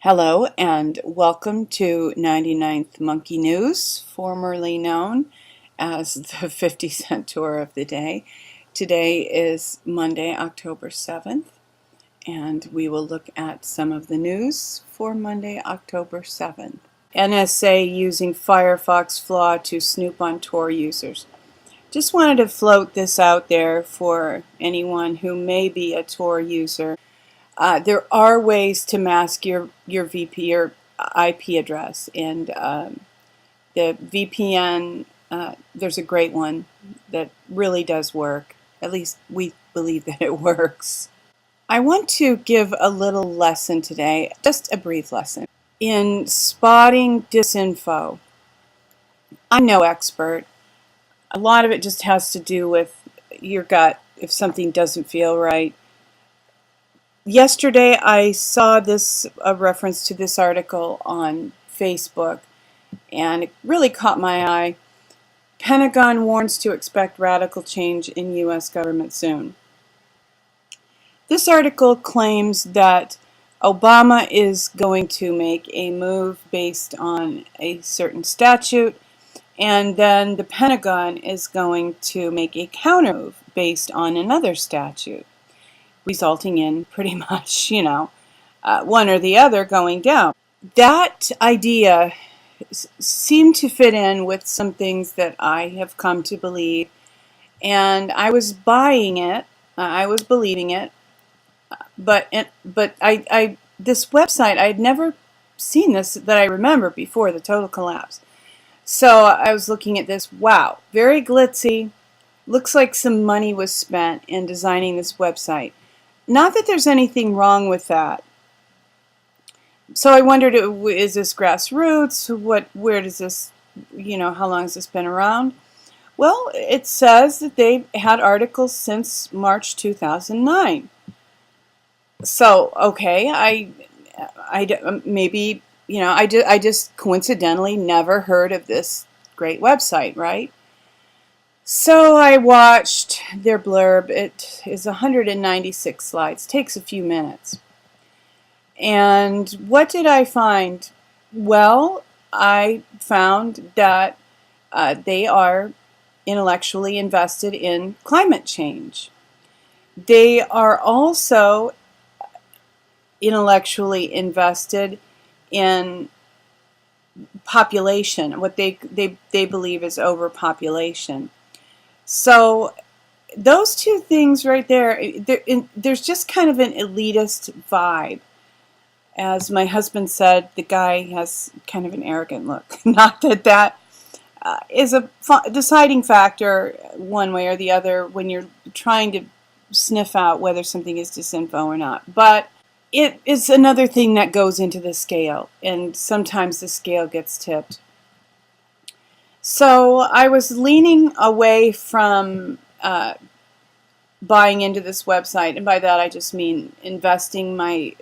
Hello and welcome to 99th Monkey News, formerly known as the 50-cent tour of the day. Today is Monday, October 7th, and we will look at some of the news for Monday, October 7th. NSA using Firefox Flaw to snoop on Tor users. Just wanted to float this out there for anyone who may be a Tor user. There are ways to mask your IP address, and the VPN, there's a great one that really does work. At least we believe that it works. I want to give a little lesson today, just a brief lesson, in spotting disinfo. I'm no expert. A lot of it just has to do with your gut if something doesn't feel right. Yesterday I saw a reference to this article on Facebook, and it really caught my eye. Pentagon warns to expect radical change in U.S. government soon. This article claims that Obama is going to make a move based on a certain statute, and then the Pentagon is going to make a counter move based on another statute, resulting in pretty much, one or the other going down. That idea seemed to fit in with some things that I have come to believe, and I was buying it, I was believing it, but this website, I had never seen this that I remember before the total collapse. So I was looking at this, wow, very glitzy, looks like some money was spent in designing this website. Not that there's anything wrong with that. So I wondered, is this grassroots? Where does this, how long has this been around? Well, it says that they've had articles since March 2009. So, okay, I just coincidentally never heard of this great website, right? So I watched their blurb. It is 196 slides. Takes a few minutes. And what did I find? Well, I found that they are intellectually invested in climate change. They are also intellectually invested in population, what they believe is overpopulation. So those two things right there, there's just kind of an elitist vibe. As my husband said, the guy has kind of an arrogant look. Not that is a deciding factor one way or the other when you're trying to sniff out whether something is disinfo or not. But it is another thing that goes into the scale, and sometimes the scale gets tipped. So I was leaning away from buying into this website, and by that I just mean investing my,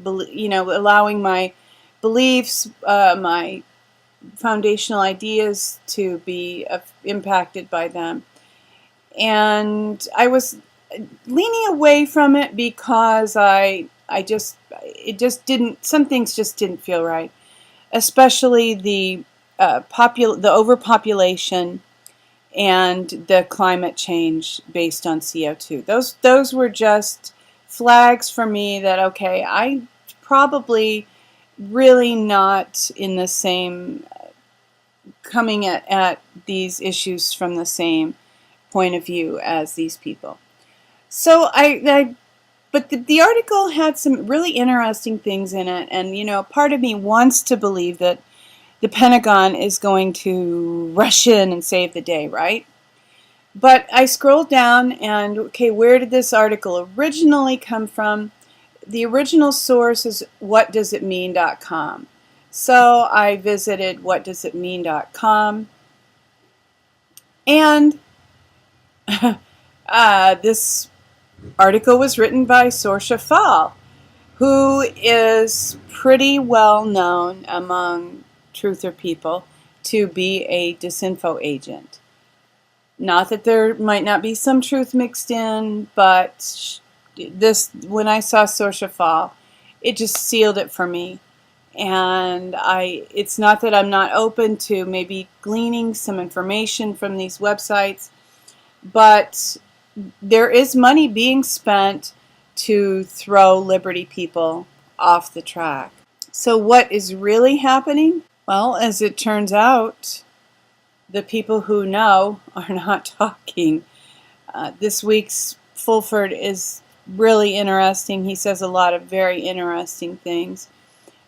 allowing my beliefs, my foundational ideas to be impacted by them. And I was leaning away from it because some things just didn't feel right, especially the overpopulation and the climate change based on CO2. Those were just flags for me that, okay, I probably really not in the same, coming at these issues from the same point of view as these people. So but the article had some really interesting things in it, and part of me wants to believe that the Pentagon is going to rush in and save the day, right? But I scrolled down and, okay, where did this article originally come from? The original source is whatdoesitmean.com. So I visited whatdoesitmean.com, and this article was written by Sorcha Faal, who is pretty well known among truther people to be a disinfo agent. Not that there might not be some truth mixed in, but when I saw Sorcha Faal, it just sealed it for me. And it's not that I'm not open to maybe gleaning some information from these websites, but there is money being spent to throw Liberty people off the track. So what is really happening? Well, as it turns out, the people who know are not talking. This week's Fulford is really interesting. He says a lot of very interesting things.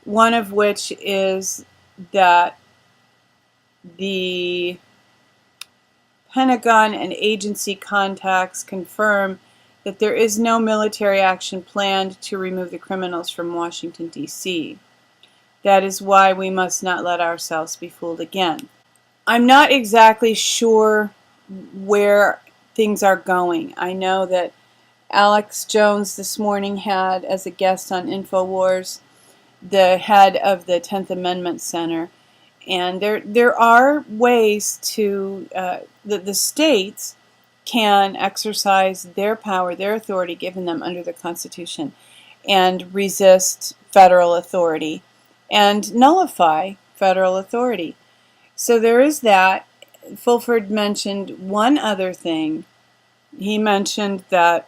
One of which is that the Pentagon and agency contacts confirm that there is no military action planned to remove the criminals from Washington, D.C. That is why we must not let ourselves be fooled again. I'm not exactly sure where things are going. I know that Alex Jones this morning had as a guest on InfoWars the head of the 10th Amendment Center, and there are ways to the states can exercise their power, their authority given them under the Constitution, and resist federal authority and nullify federal authority. So there is that. Fulford mentioned one other thing. He mentioned that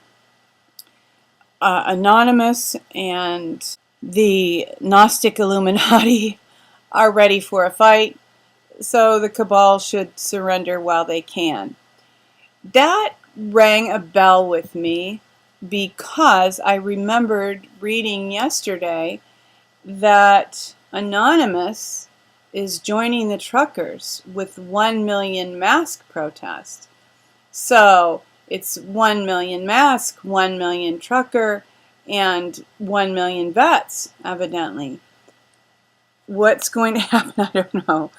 Anonymous and the Gnostic Illuminati are ready for a fight, so the Cabal should surrender while they can. That rang a bell with me because I remembered reading yesterday that Anonymous is joining the truckers with 1 million mask protests. So it's 1 million mask, 1 million trucker, and 1 million vets, evidently. What's going to happen, I don't know.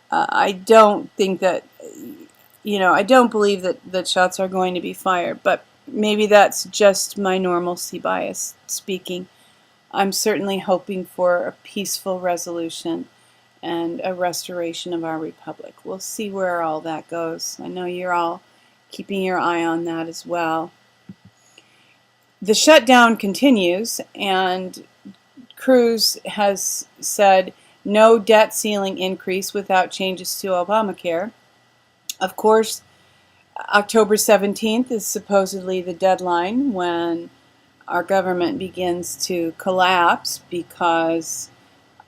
I don't think that, I don't believe that shots are going to be fired, but maybe that's just my normalcy bias speaking. I'm certainly hoping for a peaceful resolution and a restoration of our republic. We'll see where all that goes. I know you're all keeping your eye on that as well. The shutdown continues, and Cruz has said no debt ceiling increase without changes to Obamacare. Of course, October 17th is supposedly the deadline when our government begins to collapse because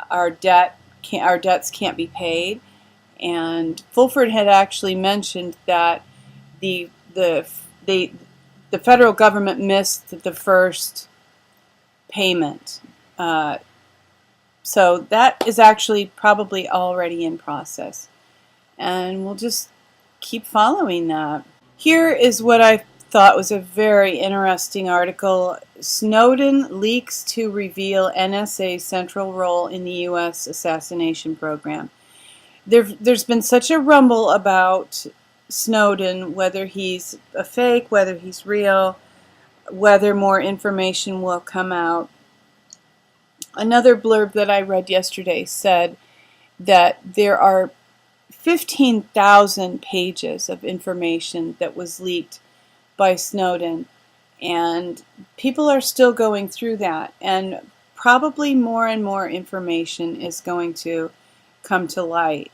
our debts can't be paid. And Fulford had actually mentioned that the federal government missed the first payment. So that is actually probably already in process. And we'll just keep following that. Here is what I thought was a very interesting article. Snowden leaks to reveal NSA's central role in the U.S. assassination program. There's been such a rumble about Snowden, whether he's a fake, whether he's real, whether more information will come out. Another blurb that I read yesterday said that there are 15,000 pages of information that was leaked by Snowden, and people are still going through that, and probably more and more information is going to come to light.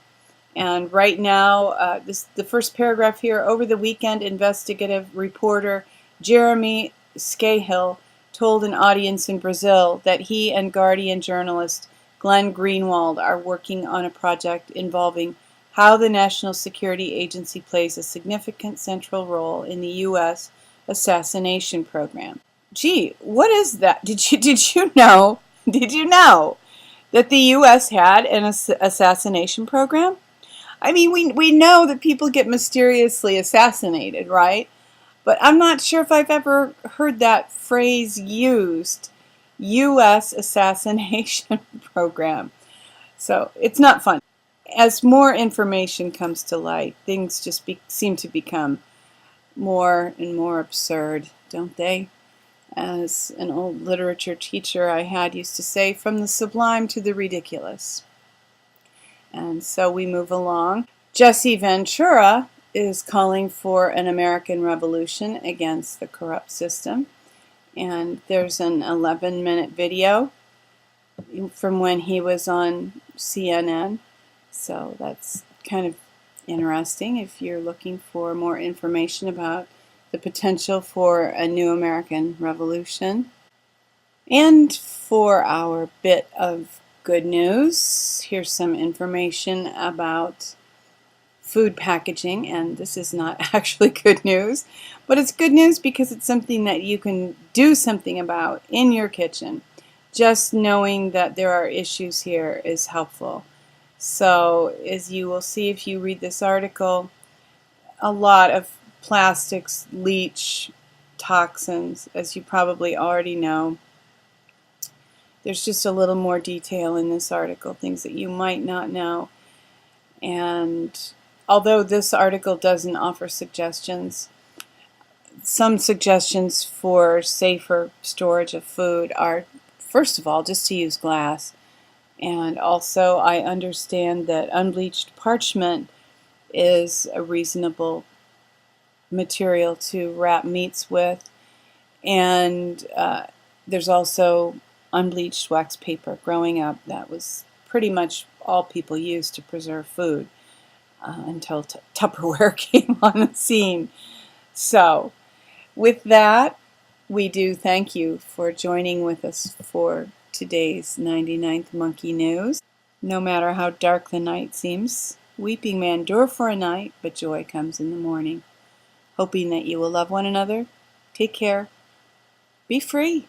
And right now, the first paragraph here: over the weekend, investigative reporter Jeremy Scahill told an audience in Brazil that he and Guardian journalist Glenn Greenwald are working on a project involving how the National Security Agency plays a significant central role in the U.S. assassination program. Gee, what is that? Did you know? Did you know that the U.S. had an assassination program? I mean, we know that people get mysteriously assassinated, right? But I'm not sure if I've ever heard that phrase used, U.S. assassination program. So it's not fun. As more information comes to light, things just seem to become more and more absurd, don't they? As an old literature teacher I had used to say, from the sublime to the ridiculous. And so we move along. Jesse Ventura is calling for an American revolution against the corrupt system. And there's an 11-minute video from when he was on CNN. So that's kind of interesting if you're looking for more information about the potential for a new American Revolution. And for our bit of good news, here's some information about food packaging, and this is not actually good news, but it's good news because it's something that you can do something about in your kitchen. Just knowing that there are issues here is helpful. So, as you will see if you read this article, a lot of plastics leach toxins, as you probably already know. There's just a little more detail in this article, things that you might not know. And although this article doesn't offer suggestions, some suggestions for safer storage of food are, first of all, just to use glass. And also, I understand that unbleached parchment is a reasonable material to wrap meats with. And there's also unbleached wax paper. Growing up, that was pretty much all people used to preserve food until Tupperware came on the scene. So, with that, we do thank you for joining with us for today's 99th Monkey News. No matter how dark the night seems, weeping may endure for a night, but joy comes in the morning. Hoping that you will love one another, take care, be free.